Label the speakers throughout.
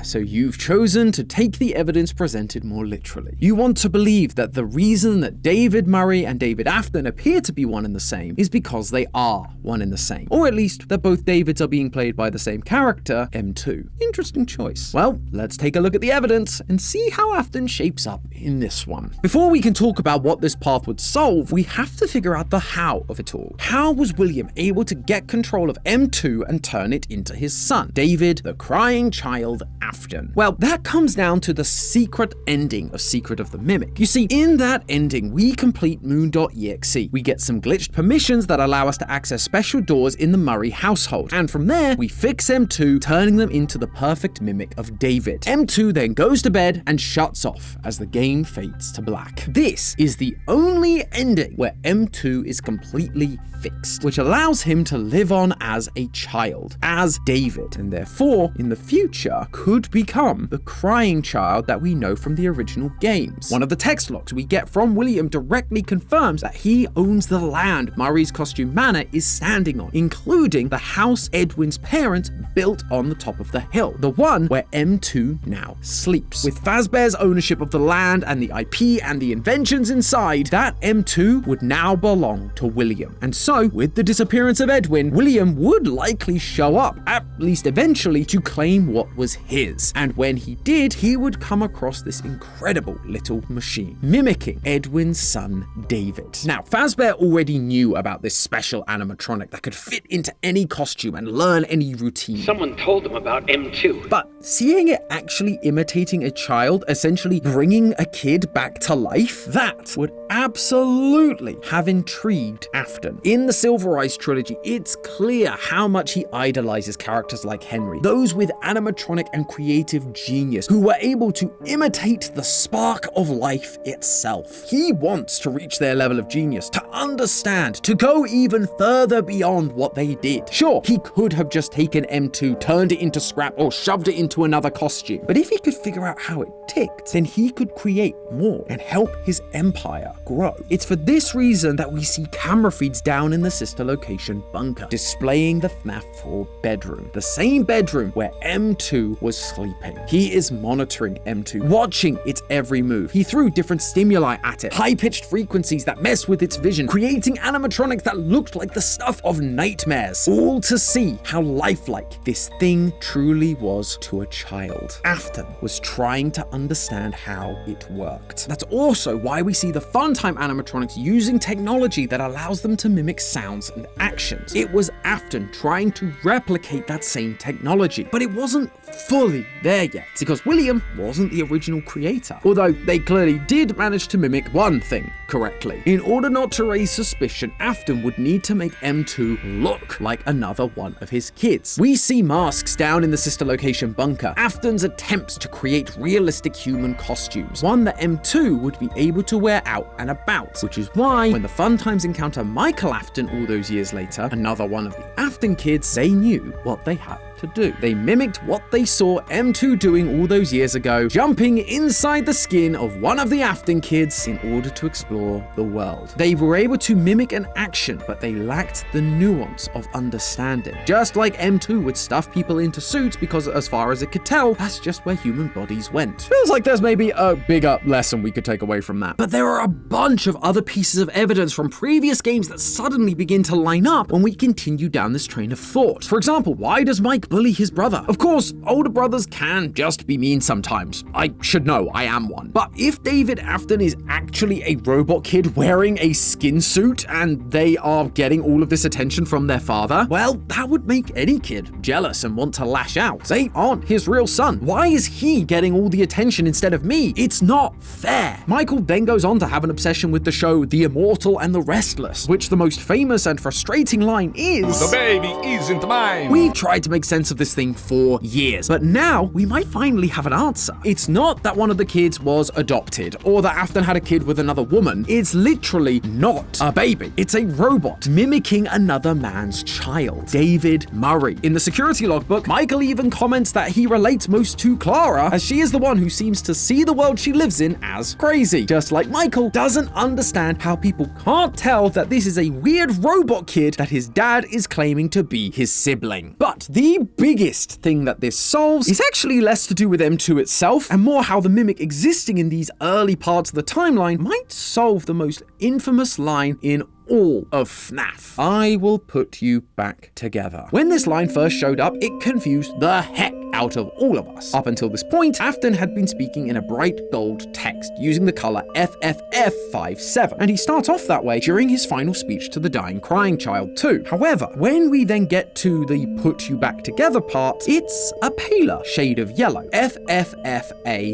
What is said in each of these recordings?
Speaker 1: so you've chosen to take the evidence presented more literally. You want to believe that the reason that David Murray and David Afton appear to be one and the same is because they are one and the same. Or at least that both Davids are being played by the same character, M2. Interesting choice. Well, let's take a look at the evidence and see how Afton shapes up in this one. Before we can talk about what this path would solve, we have to figure out the how of it all. How was William able to get control of M2 and turn it into his son, David, the crying child Afton? Well, that comes down to the secret ending of Secret of the Mimic. You see, in that ending, we complete moon.exe. We get some glitched permissions that allow us to access special doors in the Murray household, and from there, we fix M2, turning them into the perfect mimic of David. M2 then goes to bed and shuts off as the game fades to black. This is the only ending where M2 is completely fixed, which allows him to live on as a child, as David, and therefore, in the future, could become the crying child that we know from the original games. One of the text logs we get from William directly confirms that he owns the land Murray's costume manor is standing on, including the house Edwin's parents built on the top of the hill, the one where M2 now sleeps. With Fazbear's ownership of the land and the IP and the inventions inside, that M2 would now belong to William. And so, with the disappearance of Edwin, William would likely show up, at least eventually, to claim what was his. And when he did, he would come across this incredible little machine, mimicking Edwin's son, David. Now, Fazbear already knew about this special animatronic that could fit into any costume and learn any routine.
Speaker 2: Someone told him about M2.
Speaker 1: But seeing it actually imitating a child, essentially bringing a kid back to life, that would absolutely have intrigued Afton. In the Silver Eyes trilogy, it's clear how much he idolizes characters like Henry, those with animatronic and creative genius, who were able to imitate the spark of life itself. He wants to reach their level of genius, to understand, to go even further beyond what they did. Sure, he could have just taken M2, turned it into scrap, or shoved it into another costume. But if he could figure out how it ticked, then he could create more and help his empire grow. It's for this reason that we see camera feeds down in the sister location bunker, displaying the FNAF 4 bedroom, the same bedroom where M2 was sleeping. He is monitoring M2, watching its every move. He threw different stimuli at it, high-pitched frequencies that mess with its vision, creating animatronics that looked like the stuff of nightmares, all to see how lifelike this thing truly was to a child. Afton was trying to understand how it worked. That's also why we see the Funtime animatronics using technology that allows them to mimic sounds and actions. It was Afton trying to replicate that same technology, but it wasn't fully there yet, because William wasn't the original creator, although they clearly did manage to mimic one thing correctly. In order not to raise suspicion, Afton would need to make M2 look like another one of his kids. We see masks down in the sister location bunker, Afton's attempts to create realistic human costumes, one that M2 would be able to wear out and about, which is why when the Funtimes encounter Michael Afton all those years later, another one of the Afton kids, they knew what they had to do. They mimicked what they saw M2 doing all those years ago, jumping inside the skin of one of the Afton kids in order to explore the world. They were able to mimic an action, but they lacked the nuance of understanding. Just like M2 would stuff people into suits because, as far as it could tell, that's just where human bodies went. Feels like there's maybe a bigger lesson we could take away from that. But there are a bunch of other pieces of evidence from previous games that suddenly begin to line up when we continue down this train of thought. For example, why does Mike bully his brother? Of course, older brothers can just be mean sometimes. I should know, I am one. But if David Afton is actually a robot kid wearing a skin suit and they are getting all of this attention from their father, well, that would make any kid jealous and want to lash out. They aren't his real son. Why is he getting all the attention instead of me? It's not fair. Michael then goes on to have an obsession with the show The Immortal and the Restless, which the most famous and frustrating line is,
Speaker 3: "The baby isn't mine."
Speaker 1: We've tried to make sense of this thing for years, but now we might finally have an answer. It's not that one of the kids was adopted or that Afton had a kid with another woman. It's literally not a baby. It's a robot mimicking another man's child, David Murray. In the security logbook, Michael even comments that he relates most to Clara, as she is the one who seems to see the world she lives in as crazy, just like Michael doesn't understand how people can't tell that this is a weird robot kid that his dad is claiming to be his sibling. But the biggest thing that this solves is actually less to do with M2 itself, and more how the mimic existing in these early parts of the timeline might solve the most infamous line in all of FNAF. I will put you back together. When this line first showed up, it confused the heck out of all of us. Up until this point, Afton had been speaking in a bright gold text using the color FFF57, and he starts off that way during his final speech to the dying crying child too. However, when we then get to the put you back together part, it's a paler shade of yellow, FFFA0.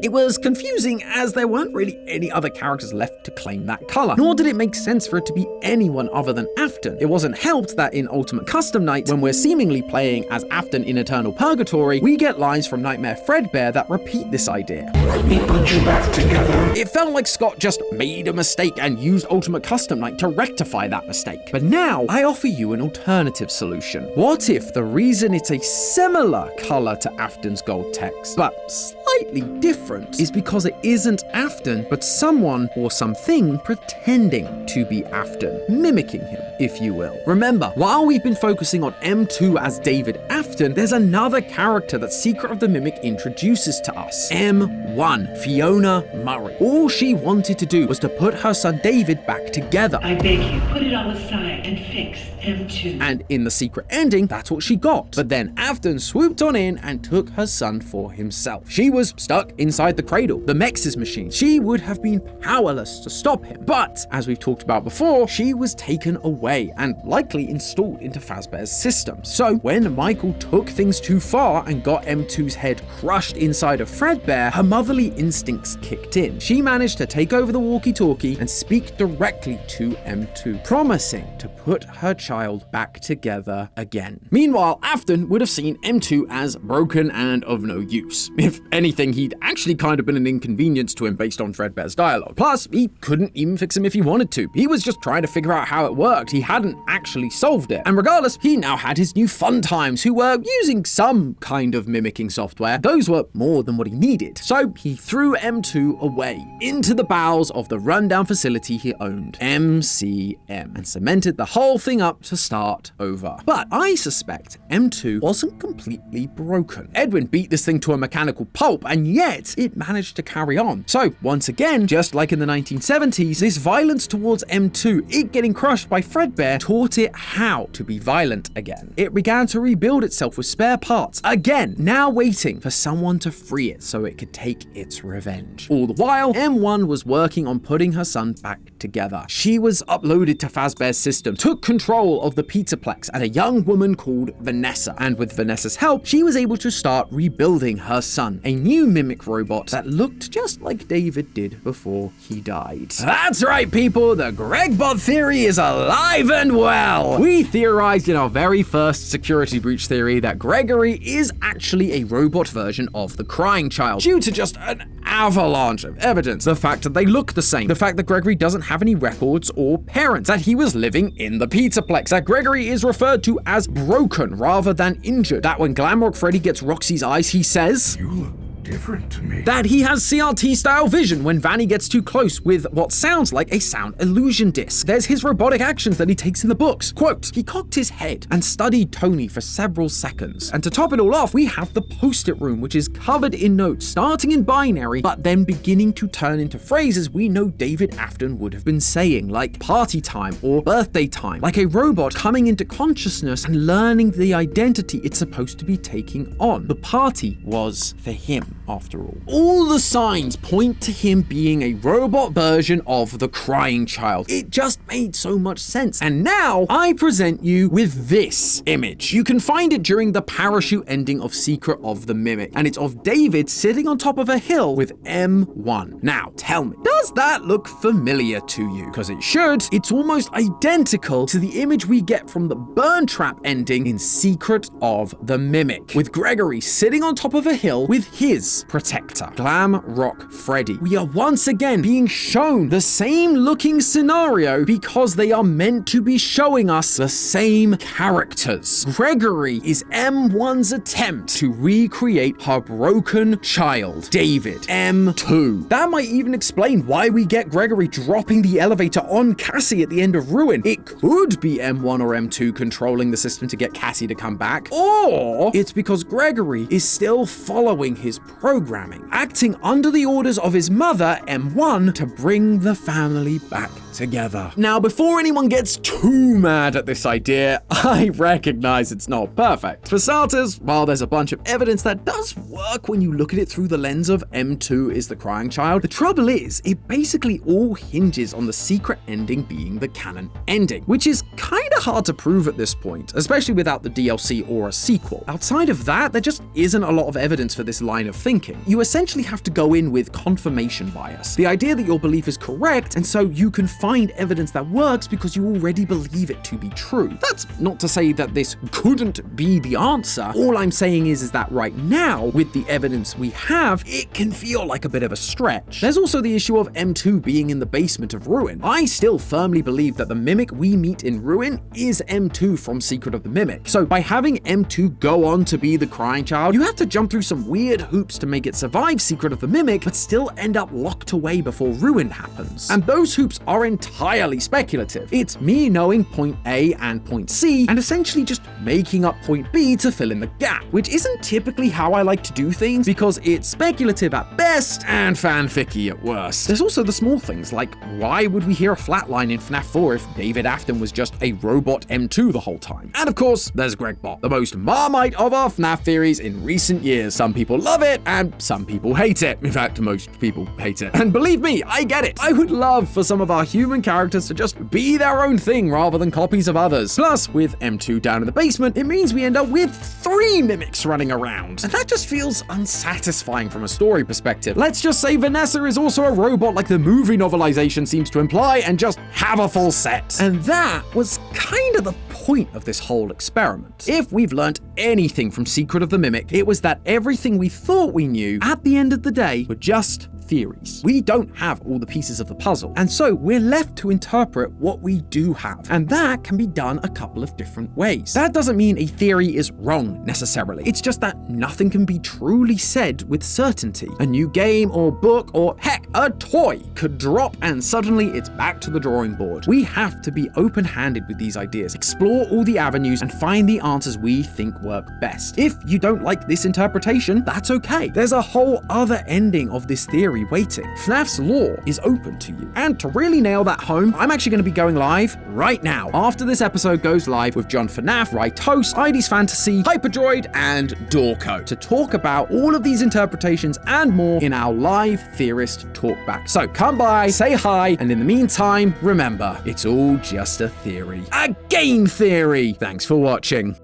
Speaker 1: It was confusing as there weren't really any other characters left to claim that color, nor did it make sense for it to be anyone other than Afton. It wasn't helped that in Ultimate Custom Night, when we're seemingly playing as Afton in Eternal Purgatory, we get lines from Nightmare Fredbear that repeat this idea.
Speaker 4: Let me put you back together.
Speaker 1: It felt like Scott just made a mistake and used Ultimate Custom Night to rectify that mistake. But now, I offer you an alternative solution. What if the reason it's a similar color to Afton's gold text, but slightly different, is because it isn't Afton, but someone or something pretending to be Afton, mimicking him, if you will. Remember, while we've been focusing on M2 as David Afton, there's another character that Secret of the Mimic introduces to us. M1, Fiona Murray. All she wanted to do was to put her son David back together.
Speaker 5: I beg you, put it on the side and fix M2.
Speaker 1: And in the secret ending, that's what she got. But then Afton swooped on in and took her son for himself. She was stuck inside the cradle, the Mex's machine. She would have been powerless to stop him. But, as we've talked about before, she was taken away and likely installed into Fazbear's system. So when Michael took things too far and got M2's head crushed inside of Fredbear, her motherly instincts kicked in. She managed to take over the walkie-talkie and speak directly to M2, promising to put her child back together again. Meanwhile, Afton would have seen M2 as broken and of no use. If anything, he'd actually kind of been an inconvenience to him based on Fredbear's dialogue. Plus, he couldn't even fix him if he wanted to. He was just trying to figure out how it worked. He hadn't actually solved it. And regardless, he now had his new fun times who were using some kind of mimicking software. Those were more than what he needed. So he threw M2 away into the bowels of the rundown facility he owned, MCM, and cemented the whole thing up to start over. But I suspect M2 wasn't completely broken. Edwin beat this thing to a mechanical pulp, and yet it managed to carry on. So once again, just like in the 1970s, this violence towards M2, it getting crushed by Fredbear, taught it how to be violent again. It began to rebuild itself with spare parts, again, now waiting for someone to free it so it could take its revenge. All the while, M1 was working on putting her son back together. She was uploaded to Fazbear's system, took control of the Pizzaplex and a young woman called Vanessa. And with Vanessa's help, she was able to start rebuilding her son, a new mimic robot that looked just like David did before he died. That's right, people, the Gregbot theory is alive and well! We theorized in our very first security breach theory that Gregory is actually a robot version of the crying child, due to just an avalanche of evidence. The fact that they look the same, the fact that Gregory doesn't have any records or parents, that he was living in the Pizzaplex, that Gregory is referred to as broken rather than injured, that when Glamrock Freddy gets Roxy's eyes, he says,
Speaker 4: You look different to me.
Speaker 1: that he has CRT-style vision when Vanny gets too close with what sounds like a sound illusion disc. There's his robotic actions that he takes in the books. Quote, he cocked his head and studied Tony for several seconds. And to top it all off, we have the post-it room, which is covered in notes, starting in binary, but then beginning to turn into phrases we know David Afton would have been saying, like party time or birthday time, like a robot coming into consciousness and learning the identity it's supposed to be taking on. The party was for him. After all, the signs point to him being a robot version of the crying child. It just made so much sense. And now I present you with this image. You can find it during the parachute ending of Secret of the Mimic, and it's of David sitting on top of a hill with M1. Now tell me, does that look familiar to you? Because it should. It's almost identical to the image we get from the burn trap ending in Secret of the Mimic, with Gregory sitting on top of a hill with his Freddy's protector, Glam Rock Freddy. We are once again being shown the same looking scenario because they are meant to be showing us the same characters. Gregory is M1's attempt to recreate her broken child, David, M2. That might even explain why we get Gregory dropping the elevator on Cassie at the end of Ruin. It could be M1 or M2 controlling the system to get Cassie to come back, or it's because Gregory is still following his programming, acting under the orders of his mother, M1, to bring the family back together. Now, before anyone gets too mad at this idea, I recognize it's not perfect. For starters, while there's a bunch of evidence that does work when you look at it through the lens of M2 is the crying child, the trouble is, it basically all hinges on the secret ending being the canon ending, which is kinda hard to prove at this point, especially without the DLC or a sequel. Outside of that, there just isn't a lot of evidence for this line of thinking. You essentially have to go in with confirmation bias, the idea that your belief is correct, and so you can find evidence that works because you already believe it to be true. That's not to say that this couldn't be the answer. All I'm saying is that right now, with the evidence we have, it can feel like a bit of a stretch. There's also the issue of M2 being in the basement of Ruin. I still firmly believe that the Mimic we meet in Ruin is M2 from Secret of the Mimic. So by having M2 go on to be the crying child, you have to jump through some weird hoops to make it survive Secret of the Mimic, but still end up locked away before Ruin happens. And those hoops are entirely speculative. It's me knowing point A and point C, and essentially just making up point B to fill in the gap, which isn't typically how I like to do things because it's speculative at best and fanficky at worst. There's also the small things, like why would we hear a flatline in FNAF 4 if David Afton was just a robot M2 the whole time? And of course, there's Gregbot, the most Marmite of our FNAF theories in recent years. Some people love it, and some people hate it. In fact, most people hate it. And believe me, I get it. I would love for some of our human characters to just be their own thing rather than copies of others. Plus, with M2 down in the basement, it means we end up with 3 mimics running around. And that just feels unsatisfying from a story perspective. Let's just say Vanessa is also a robot like the movie novelization seems to imply and just have a full set. And that was kind of the point of this whole experiment. If we've learned anything from Secret of the Mimic, it was that everything we thought we knew at the end of the day were just theories. We don't have all the pieces of the puzzle, and so we're left to interpret what we do have, and that can be done a couple of different ways. That doesn't mean a theory is wrong necessarily. It's just that nothing can be truly said with certainty. A new game or book or heck, a toy could drop and suddenly it's back to the drawing board. We have to be open-handed with these ideas, explore all the avenues and find the answers we think work best. If you don't like this interpretation, that's okay. There's a whole other ending of this theory waiting. FNAF's lore is open to you. And to really nail that home, I'm actually going to be going live right now, after this episode goes live, with John FNAF, Rytos, Ides Fantasy, Hyperdroid, and Dorco to talk about all of these interpretations and more in our live theorist talkback. So come by, say hi, and in the meantime, remember, it's all just a theory. A game theory! Thanks for watching.